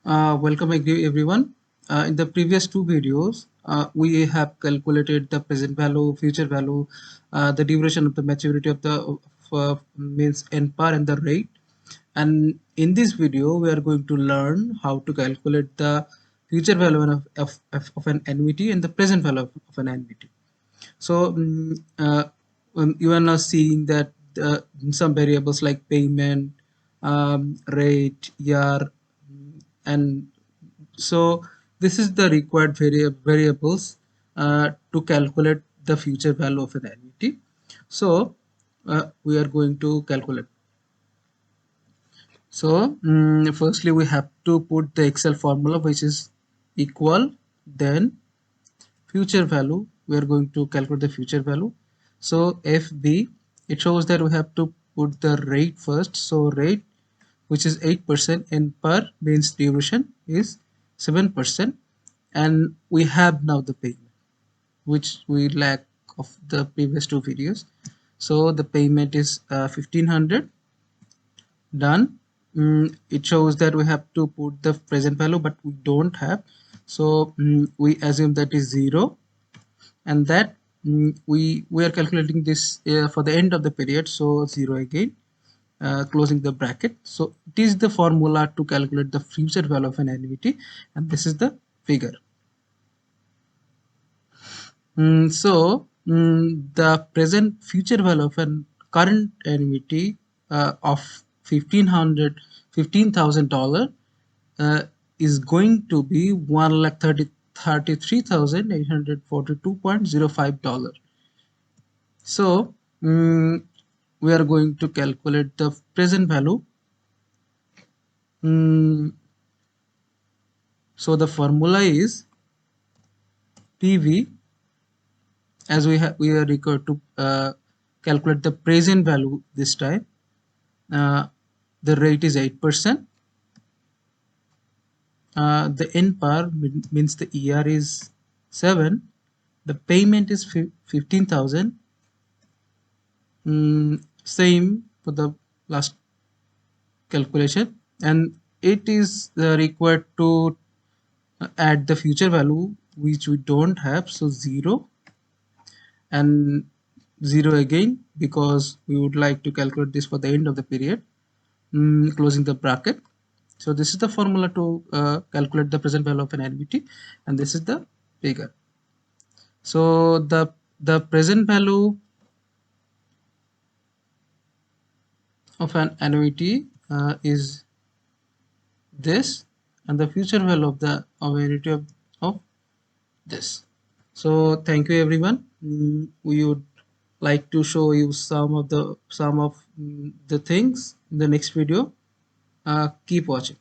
Welcome everyone. In the previous two videos, we have calculated the present value, future value, the duration of the maturity of the means NPAR and the rate. And in this video, we are going to learn how to calculate the future value of an annuity and the present value of an annuity. So you are now seeing that some variables like payment, rate, year, and so this is the required variables to calculate the future value of an annuity. So we are going to calculate. So firstly we have to put the Excel formula, which is equal, then future value. We are going to calculate the future value. So FB, it shows that we have to put the rate first. So rate, which is 8%, and per means duration is 7%, and we have now the payment, which we lack of the previous two videos. So the payment is 1500. Done. It shows that we have to put the present value, but we don't have, so we assume that is 0, and that we are calculating this for the end of the period, so 0 again, closing the bracket. So it is the formula to calculate the future value of an annuity, and this is the figure. The present future value of an current annuity of $15,000 is going to be 1,33,842.05. So we are going to calculate the present value. So the formula is PV, as we are required to calculate the present value this time. The rate is 8%. The NPAR means the ER is 7. The payment is 15,000. Same for the last calculation, and it is required to add the future value, which we don't have, so 0 and 0 again, because we would like to calculate this for the end of the period. Closing the bracket. So this is the formula to calculate the present value of an annuity, and this is the figure. So the present value of an annuity is this, and the future value of the annuity of this. So thank you everyone. We would like to show you some of the things in the next video. Keep watching.